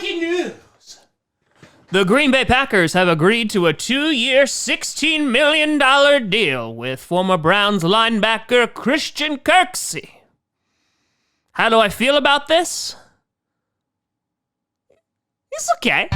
Breaking news! The Green Bay Packers have agreed to a 2-year, $16 million deal with former Browns linebacker Christian Kirksey. How do I feel about this? It's okay.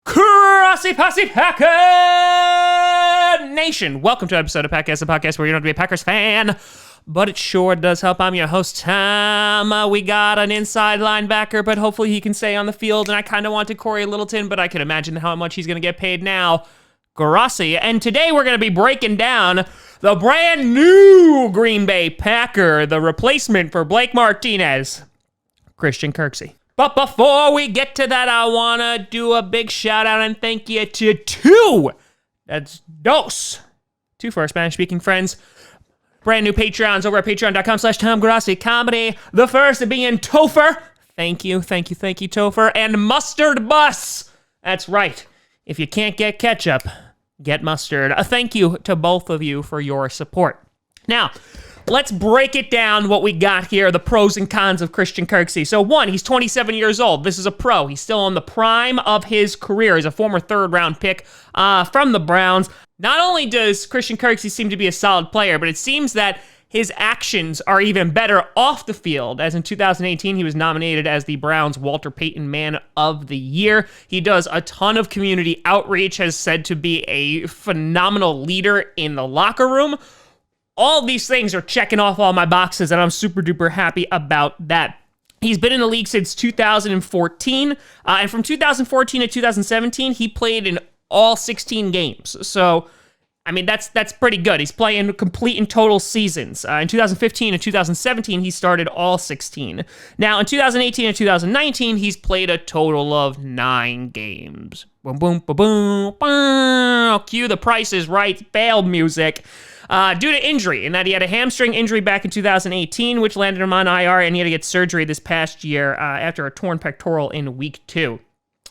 Grossi Posse Packer Nation. Welcome to an episode of Packast, a podcast where you don't have to be a Packers fan, but it sure does help. I'm your host, Tom. We got an inside linebacker, but hopefully he can stay on the field, and I kind of wanted Corey Littleton, but I can imagine how much he's going to get paid now. Grossi. And today we're going to be breaking down the brand new Green Bay Packer, the replacement for Blake Martinez, Christian Kirksey. But before we get to that, I want to do a big shout out and thank you to two for our Spanish-speaking friends. Brand new Patreons over at patreon.com/TomGrossiComedy. The first being Topher. Thank you, Topher. And Mustard Bus. That's right. If you can't get ketchup, get mustard. A thank you to both of you for your support. Now, let's break it down what we got here, the pros and cons of Christian Kirksey. So one, he's 27 years old. This is a pro. He's still in the prime of his career. He's a former third-round pick from the Browns. Not only does Christian Kirksey seem to be a solid player, but it seems that his actions are even better off the field, as in 2018, he was nominated as the Browns' Walter Payton Man of the Year. He does a ton of community outreach, has said to be a phenomenal leader in the locker room. All these things are checking off all my boxes, and I'm super duper happy about that. He's been in the league since 2014, and from 2014 to 2017, he played in all 16 games. So, I mean, that's pretty good. He's playing complete and total seasons. In 2015 and 2017, he started all 16. Now, in 2018 and 2019, he's played a total of 9 games. Boom, boom, boom, boom, boom. Cue the Price is Right bail music. Due to injury, in that he had a hamstring injury back in 2018, which landed him on IR, and he had to get surgery this past year after a torn pectoral in week 2.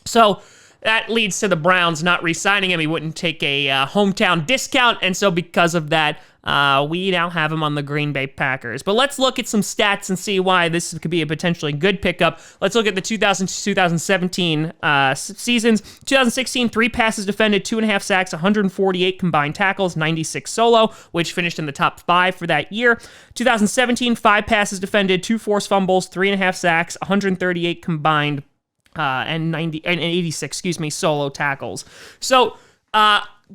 So that leads to the Browns not re-signing him. He wouldn't take a hometown discount, and so because of that, we now have him on the Green Bay Packers. But let's look at some stats and see why this could be a potentially good pickup. Let's look at the 2000-2017 seasons. 2016, 3 passes defended, 2.5 sacks, 148 combined tackles, 96 solo, which finished in the top 5 for that year. 2017, 5 passes defended, 2 forced fumbles, 3.5 sacks, 138 combined and 86 solo tackles. So,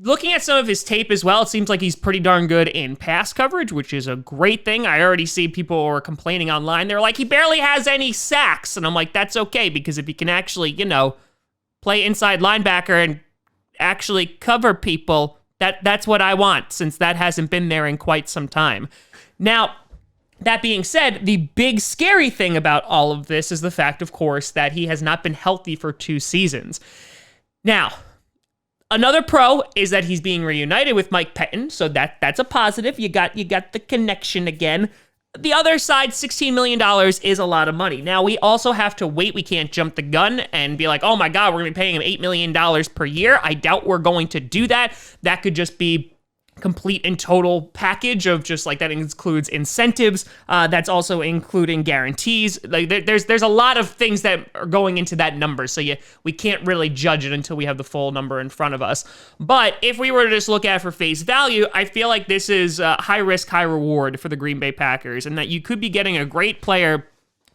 looking at some of his tape as well, it seems like he's pretty darn good in pass coverage, which is a great thing. I already see people who are complaining online. They're like, he barely has any sacks. And I'm like, that's okay, because if he can actually, play inside linebacker and actually cover people, that's what I want, since that hasn't been there in quite some time. Now, that being said, the big scary thing about all of this is the fact, of course, that he has not been healthy for 2 seasons. Now, another pro is that he's being reunited with Mike Pettin, so that's a positive. You got the connection again. The other side, $16 million is a lot of money. Now, we also have to wait. We can't jump the gun and be like, oh my God, we're going to be paying him $8 million per year. I doubt we're going to do that. That could just be complete and total package of just like that includes incentives. That's also including guarantees. Like there's a lot of things that are going into that number. So we can't really judge it until we have the full number in front of us. But if we were to just look at it for face value, I feel like this is high risk, high reward for the Green Bay Packers, and that you could be getting a great player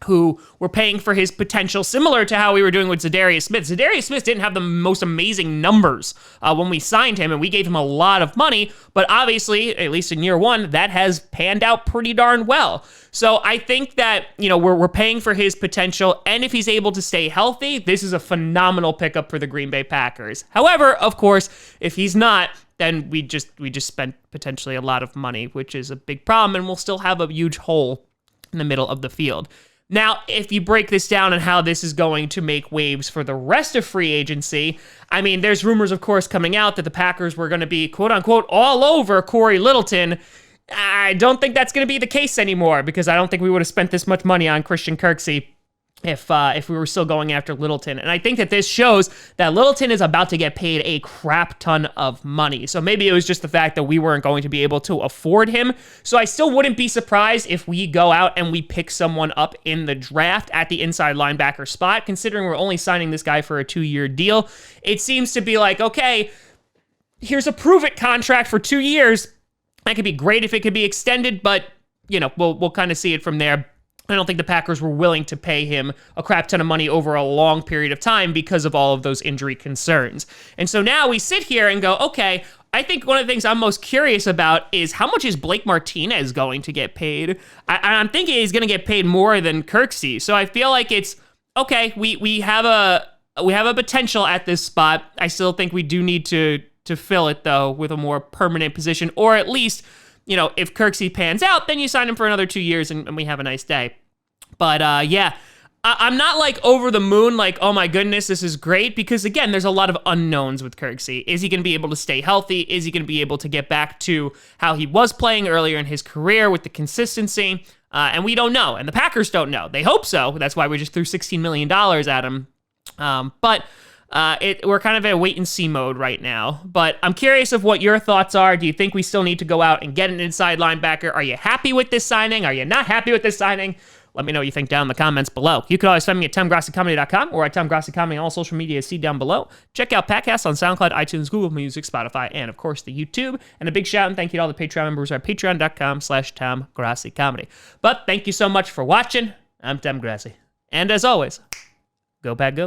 who were paying for his potential, similar to how we were doing with Zadarius Smith. Zadarius Smith didn't have the most amazing numbers when we signed him, and we gave him a lot of money, but obviously, at least in year 1, that has panned out pretty darn well. So I think that, we're paying for his potential, and if he's able to stay healthy, this is a phenomenal pickup for the Green Bay Packers. However, of course, if he's not, then we just spent potentially a lot of money, which is a big problem, and we'll still have a huge hole in the middle of the field. Now, if you break this down and how this is going to make waves for the rest of free agency, I mean, there's rumors, of course, coming out that the Packers were going to be, quote-unquote, all over Corey Littleton. I don't think that's going to be the case anymore, because I don't think we would have spent this much money on Christian Kirksey if we were still going after Littleton. And I think that this shows that Littleton is about to get paid a crap ton of money. So maybe it was just the fact that we weren't going to be able to afford him. So I still wouldn't be surprised if we go out and we pick someone up in the draft at the inside linebacker spot, considering we're only signing this guy for a 2-year deal. It seems to be like, okay, here's a prove-it contract for 2 years. That could be great if it could be extended, but, you know, we'll kind of see it from there. I don't think the Packers were willing to pay him a crap ton of money over a long period of time because of all of those injury concerns. And so now we sit here and go, okay, I think one of the things I'm most curious about is how much is Blake Martinez going to get paid? I'm thinking he's going to get paid more than Kirksey. So I feel like it's, okay, we have a potential at this spot. I still think we do need to fill it, though, with a more permanent position, or at least, you know, if Kirksey pans out, then you sign him for another 2 years and we have a nice day. But yeah, I'm not like over the moon, like, oh my goodness, this is great, because again, there's a lot of unknowns with Kirksey. Is he going to be able to stay healthy? Is he going to be able to get back to how he was playing earlier in his career with the consistency? And we don't know, and the Packers don't know. They hope so. That's why we just threw $16 million at him. But we're kind of in a wait-and-see mode right now. But I'm curious of what your thoughts are. Do you think we still need to go out and get an inside linebacker? Are you happy with this signing? Are you not happy with this signing? Let me know what you think down in the comments below. You can always find me at TomGrossiComedy.com or at TomGrossiComedy on all social media. See down below. Check out Packast on SoundCloud, iTunes, Google Music, Spotify, and of course the YouTube. And a big shout and thank you to all the Patreon members at patreon.com/TomGrossiComedy. But thank you so much for watching. I'm Tom Grossi. And as always, go Pack Go.